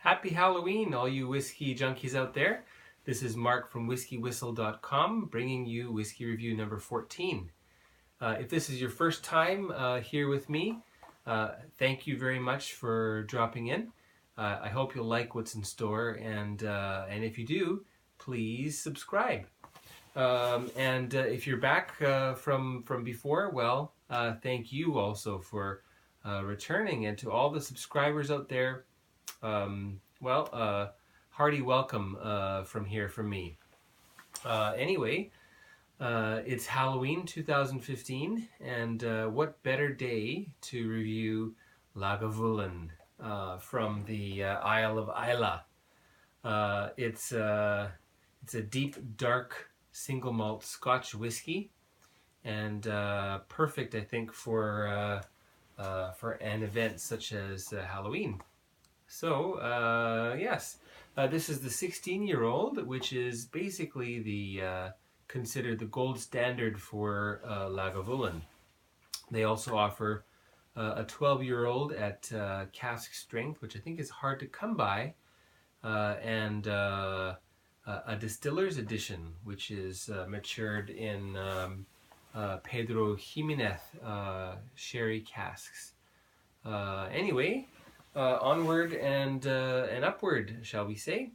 Happy Halloween, all you whiskey junkies out there. This is Mark from WhiskyWhistle.com bringing you whiskey review number 14. If this is your first time here with me, thank you very much for dropping in. I hope you'll like what's in store, and if you do, please subscribe. If you're back from before, well, thank you also for returning, and to all the subscribers out there, hearty welcome from here from me. Anyway, it's Halloween 2015, and what better day to review Lagavulin from the Isle of Islay. It's a deep, dark single malt Scotch whiskey, and perfect, I think, for an event such as Halloween. So yes, this is the 16-year-old, which is basically the considered the gold standard for Lagavulin. They also offer a 12-year-old at cask strength, which I think is hard to come by, and a distiller's edition, which is matured in Pedro Jimenez sherry casks. Anyway, onward and upward, shall we say.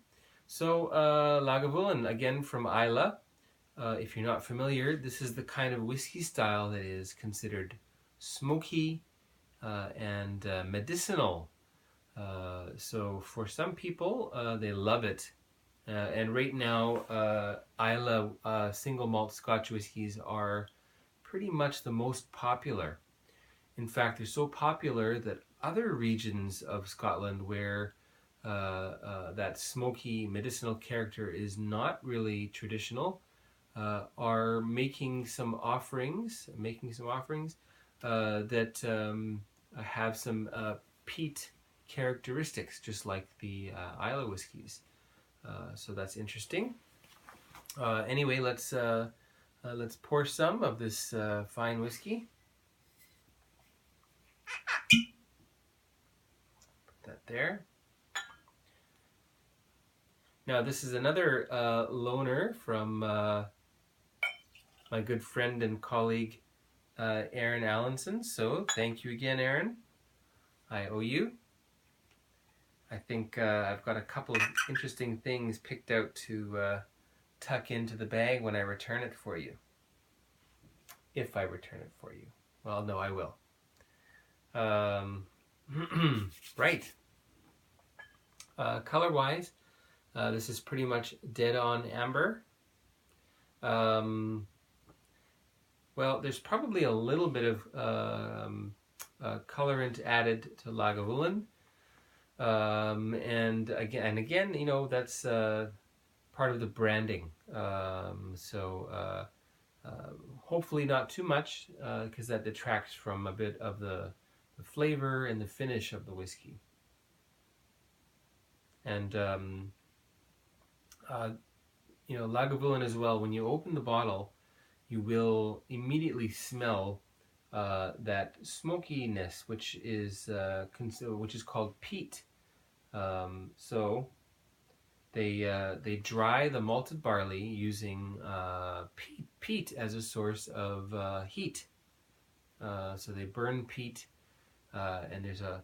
So Lagavulin, again from Islay. If you're not familiar, this is the kind of whiskey style that is considered smoky and medicinal. So for some people, they love it. And right now, Islay single malt Scotch whiskies are pretty much the most popular. In fact, they're so popular that other regions of Scotland where that smoky medicinal character is not really traditional are making some offerings that have some peat characteristics, just like the Islay whiskies. So that's interesting. Anyway, let's pour some of this fine whiskey. Put that there. Now this is another loaner from my good friend and colleague Aaron Allinson. So thank you again, Aaron. I owe you. I think I've got a couple of interesting things picked out to tuck into the bag when I return it for you. If I return it for you. Well, no, I will. Right. Color-wise, this is pretty much dead-on amber. Well, there's probably a little bit of colorant added to Lagavulin. And again, you know, that's part of the branding. Hopefully not too much, because that detracts from a bit of the flavor and the finish of the whiskey. And you know, Lagavulin as well, when you open the bottle, you will immediately smell that smokiness, which is called peat. So they dry the malted barley using peat as a source of heat. So they burn peat, and there's a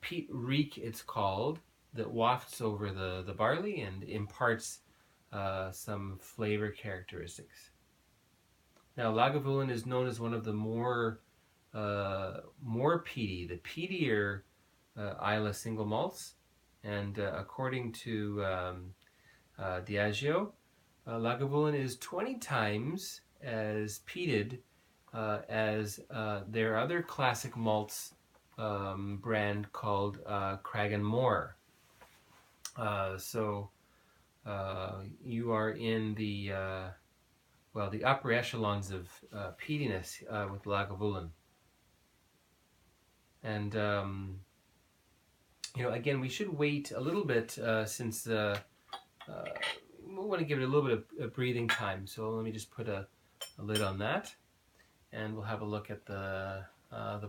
peat reek, it's called, that wafts over the barley and imparts some flavor characteristics. Now, Lagavulin is known as one of the more peaty, the peatier Islay single malts, and according to Diageo, Lagavulin is 20 times as peated as their other classic malts brand called Cragganmore. So you are in the upper echelons of peatiness with Lagavulin. And you know, again, we should wait a little bit since we want to give it a little bit of breathing time. So let me just put a lid on that, and we'll have a look at the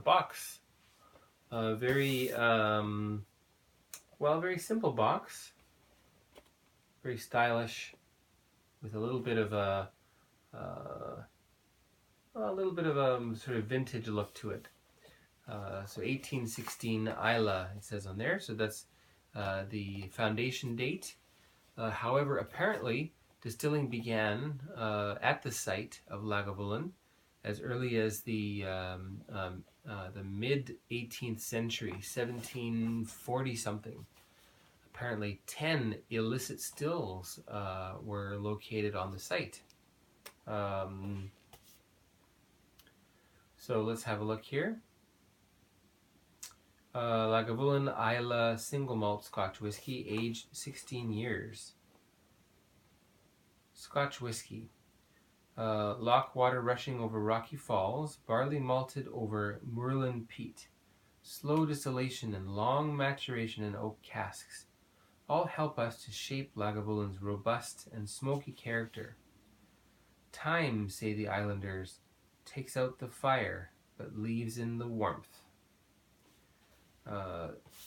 box. Very Well, very simple box, very stylish, with a little bit of a sort of vintage look to it. So 1816 Islay, it says on there. So that's the foundation date. However, apparently distilling began at the site of Lagavulin as early as the mid 18th century, 1740 something. Apparently 10 illicit stills were located on the site. So let's have a look here. Lagavulin Islay single malt Scotch whiskey, aged 16 years. Scotch whiskey. Loch water rushing over rocky falls, barley malted over moorland peat. Slow distillation and long maturation in oak casks all help us to shape Lagavulin's robust and smoky character. Time, say the islanders, takes out the fire, but leaves in the warmth.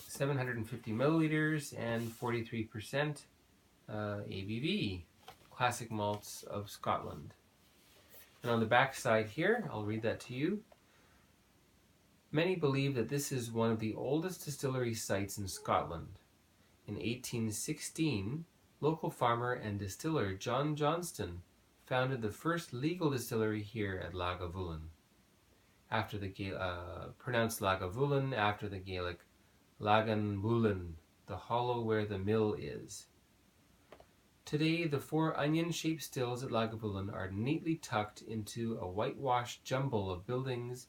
750 milliliters and 43% ABV. Classic malts of Scotland. And on the back side here, I'll read that to you. Many believe that this is one of the oldest distillery sites in Scotland. In 1816, local farmer and distiller John Johnston founded the first legal distillery here at Lagavulin, after the pronounced Lagavulin after the Gaelic Lagavulin, the hollow where the mill is. Today, the 4 onion-shaped stills at Lagavulin are neatly tucked into a whitewashed jumble of buildings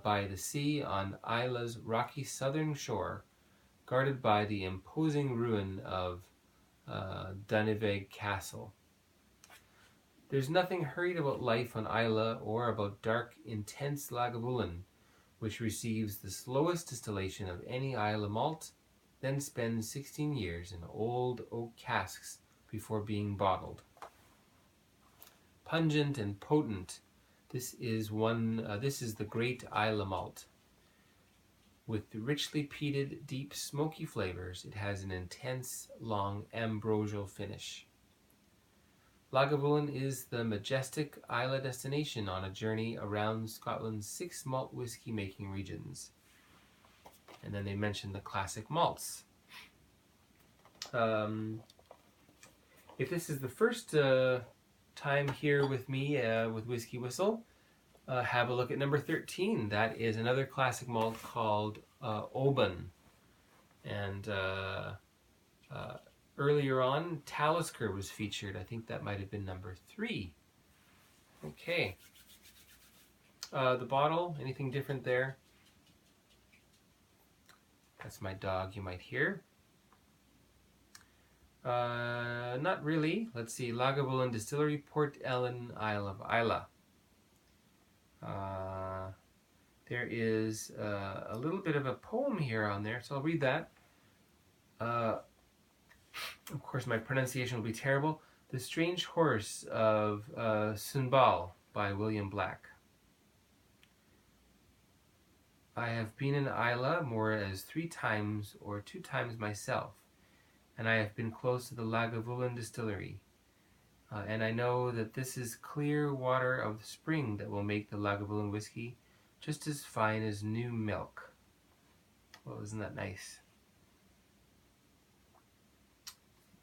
by the sea on Islay's rocky southern shore, guarded by the imposing ruin of Winnipeg Castle. There's nothing hurried about life on Islay or about dark, intense Lagavulin, which receives the slowest distillation of any Islay malt, then spends 16 years in old oak casks before being bottled. Pungent and potent, this is the great Islay malt. With the richly peated, deep, smoky flavors, it has an intense, long, ambrosial finish. Lagavulin is the majestic Islay destination on a journey around Scotland's 6 malt whiskey making regions. And then they mention the classic malts. If this is the first time here with me with WhiskyWhistle, have a look at number 13. That is another classic malt called Oban. And earlier on, Talisker was featured. I think that might have been number 3. Okay. The bottle, anything different there? That's my dog you might hear. Not really. Let's see. Lagavulin Distillery, Port Ellen, Isle of Islay. There is a little bit of a poem here on there, so I'll read that. Of course, my pronunciation will be terrible. The Strange Horse of Sunbal by William Black. I have been in Islay more as 3 times or 2 times myself, and I have been close to the Lagavulin Distillery. And I know that this is clear water of the spring that will make the Lagavulin whiskey just as fine as new milk. Well, isn't that nice?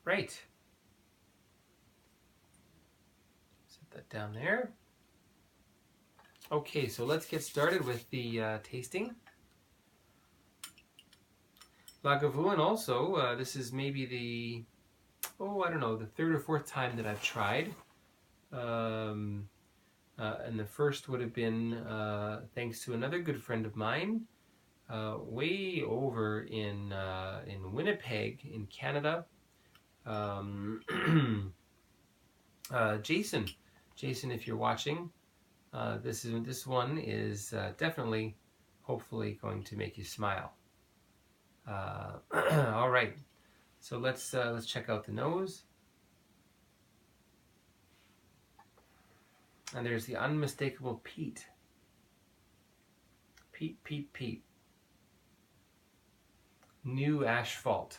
Right. Set that down there. Okay, so let's get started with the tasting. Lagavulin also, this is maybe the, I don't know, the 3rd or 4th time that I've tried. And the first would have been thanks to another good friend of mine, way over in Winnipeg, in Canada. Jason, if you're watching, this one is definitely, hopefully, going to make you smile. All right, so let's check out the nose. And there's the unmistakable peat. Peat. new asphalt.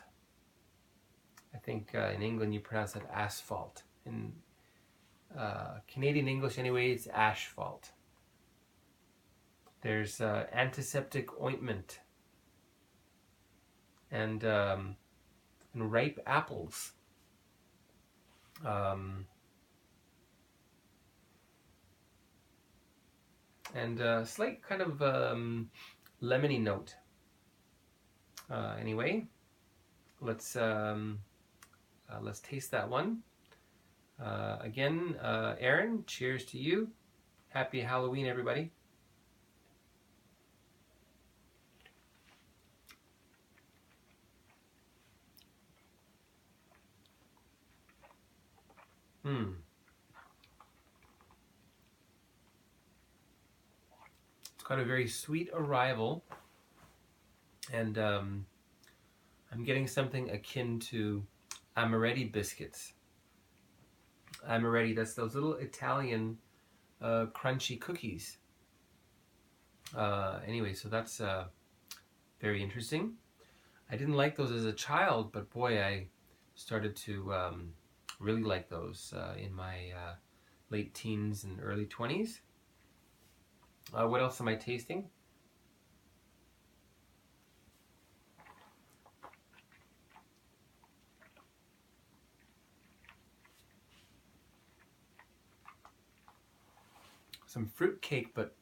I think in England you pronounce it asphalt. In Canadian English anyway, it's asphalt. There's antiseptic ointment and ripe apples. And a slight kind of lemony note. Anyway, let's taste that one. Again, Aaron, cheers to you. Happy Halloween, everybody. It's got a very sweet arrival, and I'm getting something akin to amaretti biscuits. Amaretti, that's those little Italian crunchy cookies. Anyway, so that's very interesting. I didn't like those as a child, but boy, I started to really like those in my late teens and early 20s. What else am I tasting? Some fruit cake, but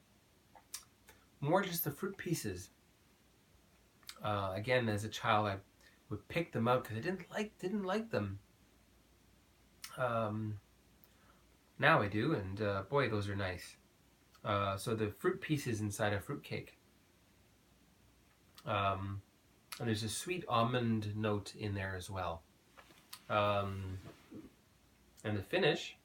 more just the fruit pieces. Again, as a child, I would pick them out because I didn't like them. Now I do, and boy, those are nice. So the fruit pieces inside a fruit cake. And there's a sweet almond note in there as well. And the finish,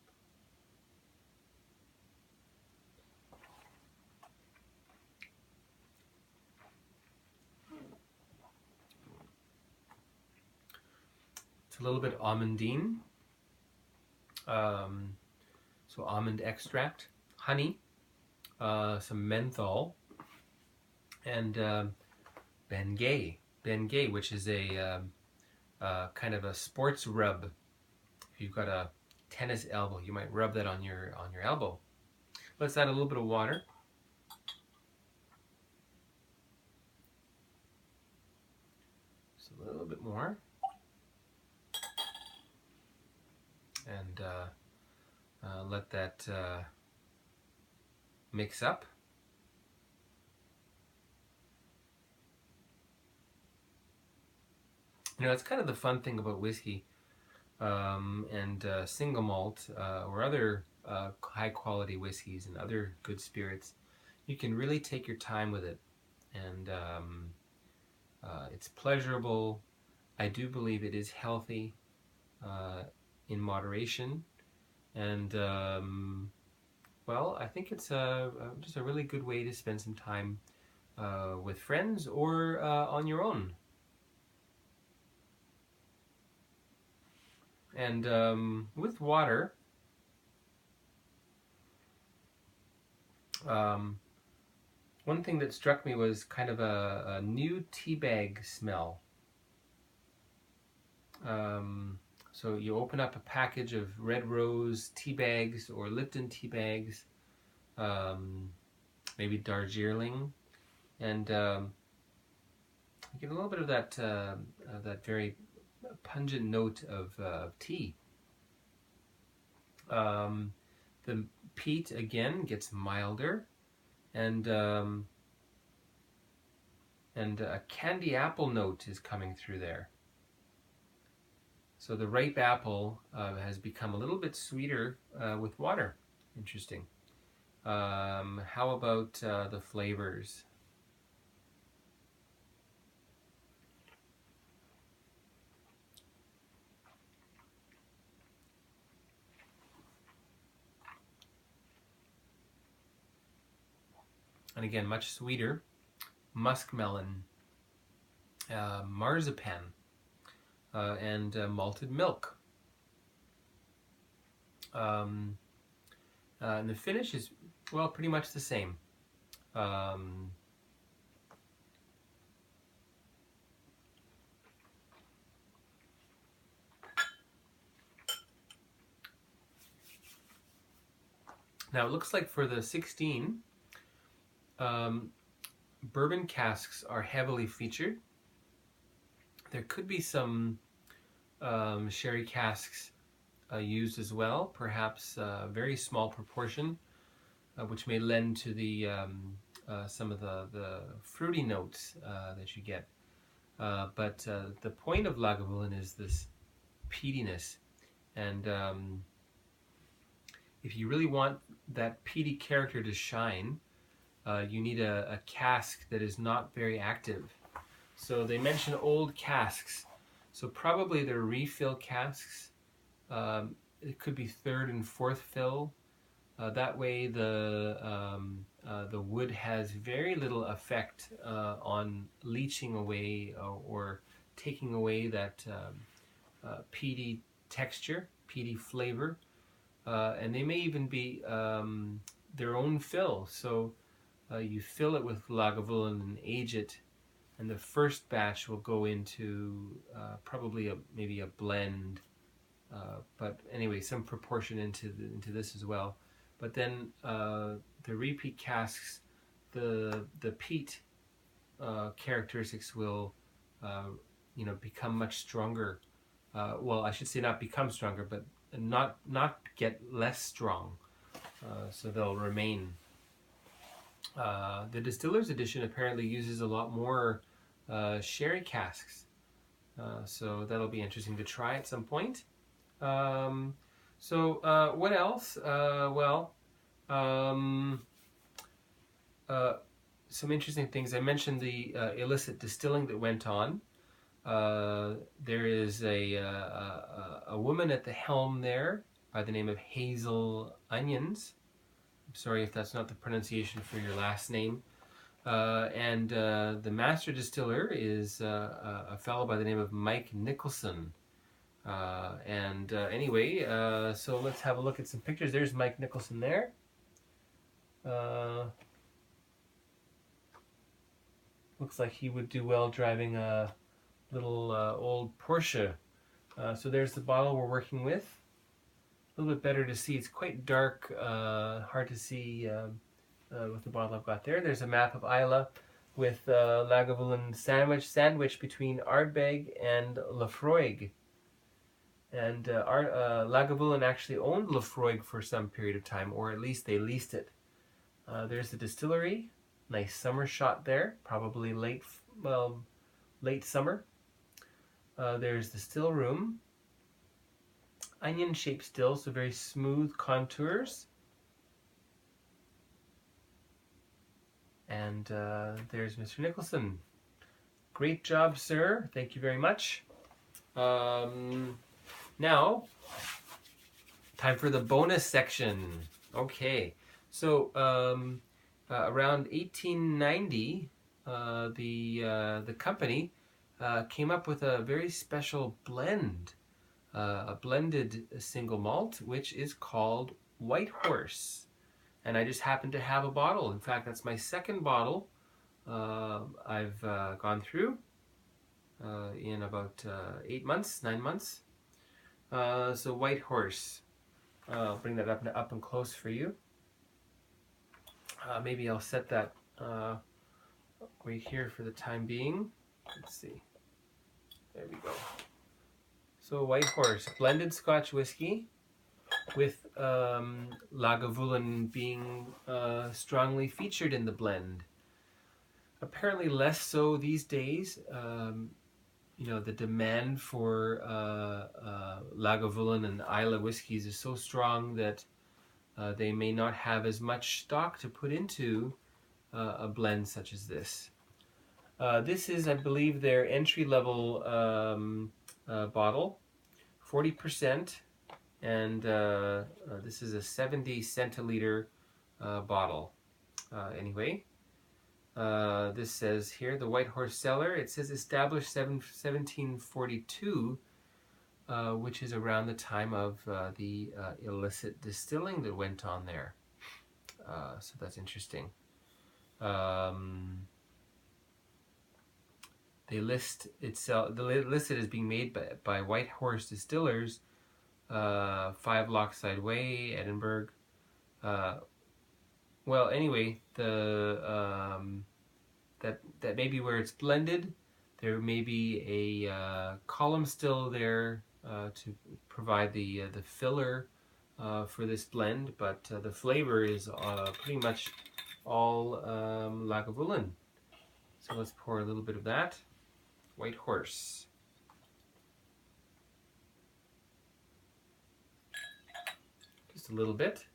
it's a little bit almondine. So almond extract, honey, some menthol, and Bengay, which is a kind of a sports rub. If you've got a tennis elbow, you might rub that on your elbow. Let's add a little bit of water. Just a little bit more. And let that mix up. You know, it's kind of the fun thing about whiskey and single malt or other high quality whiskeys and other good spirits. You can really take your time with it, and it's pleasurable. I do believe it is healthy in moderation, and well, I think it's just a really good way to spend some time with friends or on your own. And with water, one thing that struck me was kind of a new tea bag smell. So you open up a package of Red Rose tea bags or Lipton tea bags, maybe Darjeeling, and you get a little bit of that very pungent note of tea. The peat again gets milder, and a candy apple note is coming through there. So the ripe apple has become a little bit sweeter with water. Interesting. How about the flavors? And again, much sweeter. Muskmelon, marzipan, and malted milk. And the finish is, well, pretty much the same. Now it looks like for the 16, bourbon casks are heavily featured. There could be some sherry casks used as well, perhaps a very small proportion, which may lend to the some of the fruity notes that you get. But the point of Lagavulin is this peatiness, and if you really want that peaty character to shine, you need a cask that is not very active. So they mention old casks, so probably they're refill casks. It could be third and fourth fill. That way the wood has very little effect on leaching away or taking away that peaty texture, peaty flavor. And they may even be their own fill. So you fill it with Lagavulin and age it, and the first batch will go into probably maybe a blend. But anyway, some proportion into this as well. But then the repeat casks, the peat characteristics will become much stronger. Well, I should say not become stronger, but not get less strong. So they'll remain. The Distiller's Edition apparently uses a lot more sherry casks. So that'll be interesting to try at some point. What else? Some interesting things. I mentioned the illicit distilling that went on. There is a woman at the helm there by the name of Hazel Onions. I'm sorry if that's not the pronunciation for your last name. And the master distiller is a fellow by the name of Mike Nicholson. Anyway, so let's have a look at some pictures. There's Mike Nicholson there. Looks like he would do well driving a little old Porsche. So there's the bottle we're working with. A little bit better to see. It's quite dark, hard to see with the bottle I've got there. There's a map of Islay with Lagavulin sandwich between Ardbeg and Laphroaig. And Lagavulin actually owned Laphroaig for some period of time, or at least they leased it. There's the distillery. Nice summer shot there, probably late summer. There's the still room. Onion-shaped still, so very smooth contours. And there's Mr. Nicholson. Great job, sir. Thank you very much. Now, time for the bonus section. Okay, so around 1890, the company came up with a very special blend, a blended single malt, which is called White Horse. And I just happen to have a bottle. In fact, that's my second bottle I've gone through in about 9 months. So White Horse. I'll bring that up and close for you. Maybe I'll set that right here for the time being. Let's see. There we go. So White Horse, blended Scotch whiskey with Lagavulin being strongly featured in the blend. Apparently less so these days. The demand for Lagavulin and Islay whiskeys is so strong that they may not have as much stock to put into a blend such as this. This is, I believe, their entry-level bottle, 40%, and this is a 70 centiliter bottle. Anyway. This says here, the White Horse Cellar, it says established 1742, which is around the time of the illicit distilling that went on there. So that's interesting. They list itself, listed as being made by White Horse Distillers, 5 Lochside Way, Edinburgh. well, anyway, that may be where it's blended. There may be a column still there to provide the filler for this blend, but the flavor is pretty much all Lagavulin. So let's pour a little bit of that. White Horse. Just a little bit.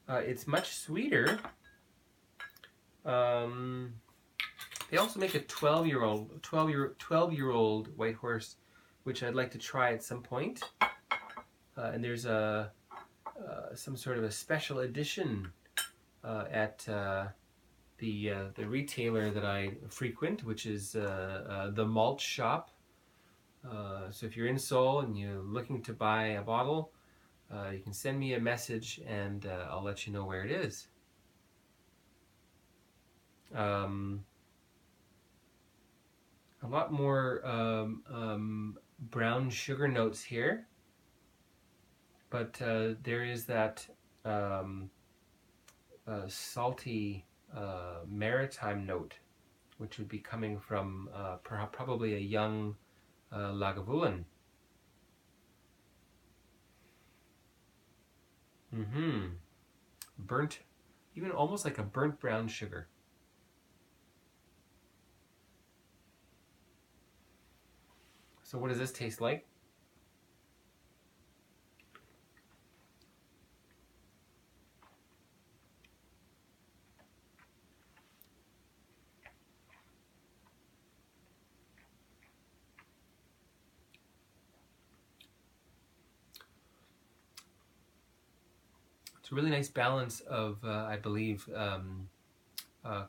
It's much sweeter. They also make a 12-year-old White Horse, which I'd like to try at some point. And there's some sort of a special edition at the retailer that I frequent, which is the Malt Shop. So if you're in Seoul and you're looking to buy a bottle, you can send me a message and I'll let you know where it is. A lot more brown sugar notes here, but there is that salty maritime note, which would be coming from probably a young Lagavulin. Burnt, even almost like a burnt brown sugar. So what does this taste like? It's a really nice balance of, I believe,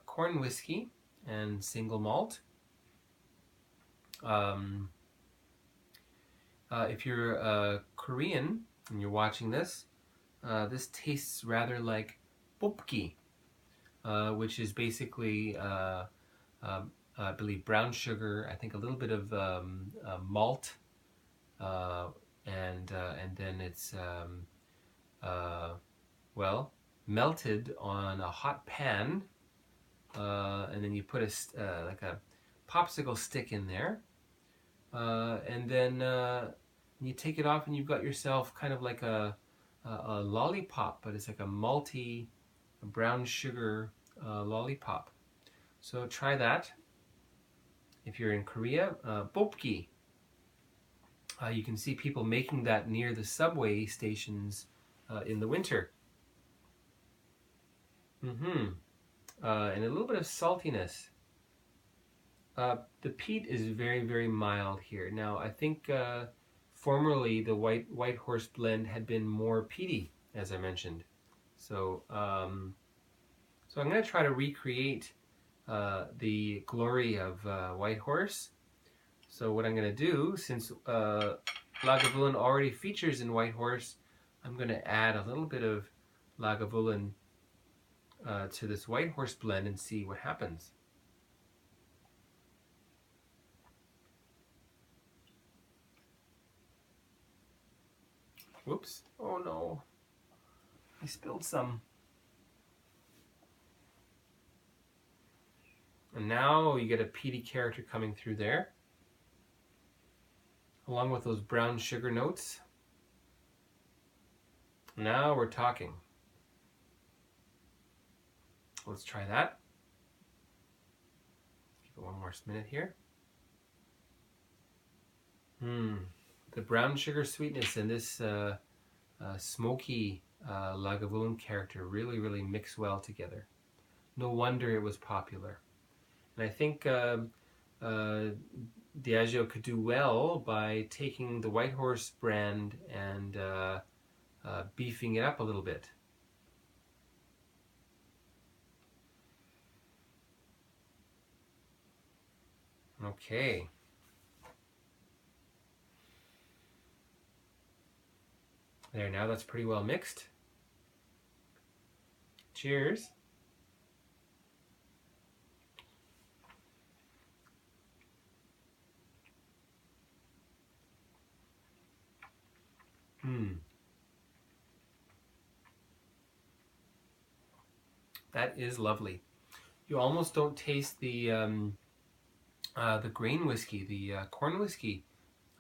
corn whiskey and single malt. If you're Korean and you're watching this, this tastes rather like bopki, which is basically, I believe, brown sugar. I think a little bit of malt, and then it's well, melted on a hot pan, and then you put like a popsicle stick in there, and then you take it off and you've got yourself kind of like a lollipop, but it's like a malty brown sugar lollipop. So try that if you're in Korea. Bopki. You can see people making that near the subway stations in the winter. And a little bit of saltiness. The peat is very, very mild here. Now, I think formerly the White Horse blend had been more peaty, as I mentioned. So, so I'm going to try to recreate the glory of White Horse. So what I'm going to do, since Lagavulin already features in White Horse, I'm going to add a little bit of Lagavulin to this White Horse blend and see what happens. Whoops. Oh no. I spilled some. And now you get a peaty character coming through there, along with those brown sugar notes. Now we're talking. Let's try that. Give it one more minute here. The brown sugar sweetness and this smoky Lagavulin character really, really mix well together. No wonder it was popular. And I think Diageo could do well by taking the White Horse brand and beefing it up a little bit. Okay. There, now that's pretty well mixed. Cheers. Hmm. That is lovely. You almost don't taste the grain whiskey, the corn whiskey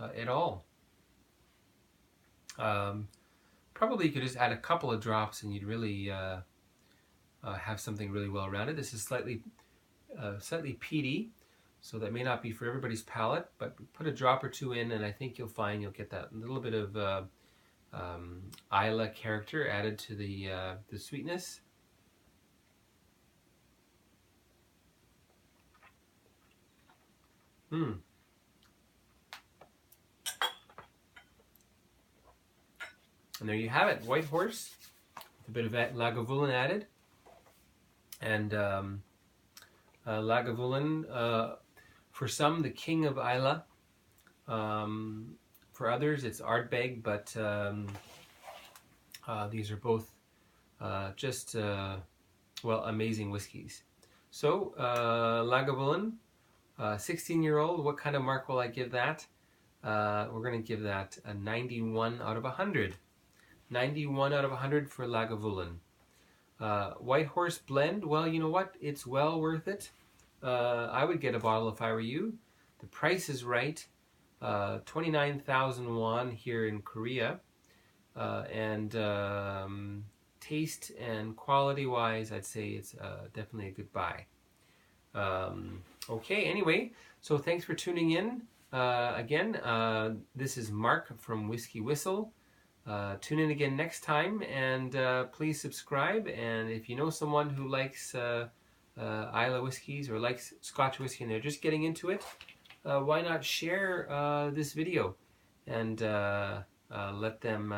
at all. Probably you could just add a couple of drops and you'd really have something really well rounded. This is slightly peaty, so that may not be for everybody's palate, but put a drop or two in and I think you'll find you'll get that little bit of Islay character added to the sweetness. Hmm. And there you have it, White Horse, with a bit of Lagavulin added. And Lagavulin, for some, the king of Islay. For others, it's Ardbeg, but these are both just, well, amazing whiskeys. So, Lagavulin, 16-year-old, what kind of mark will I give that? We're going to give that a 91 out of 100. 91 out of 100 for Lagavulin. White Horse blend, well, you know what? It's well worth it. I would get a bottle if I were you. The price is right. 29,000 won here in Korea. And taste and quality wise, I'd say it's definitely a good buy. Okay, anyway, so thanks for tuning in. Again, this is Mark from WhiskyWhistle. Tune in again next time, and please subscribe. And if you know someone who likes Islay whiskeys or likes Scotch whiskey and they're just getting into it, why not share this video and let them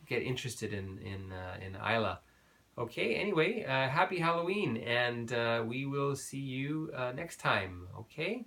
get interested in Islay. Okay, anyway, happy Halloween, and we will see you next time, okay?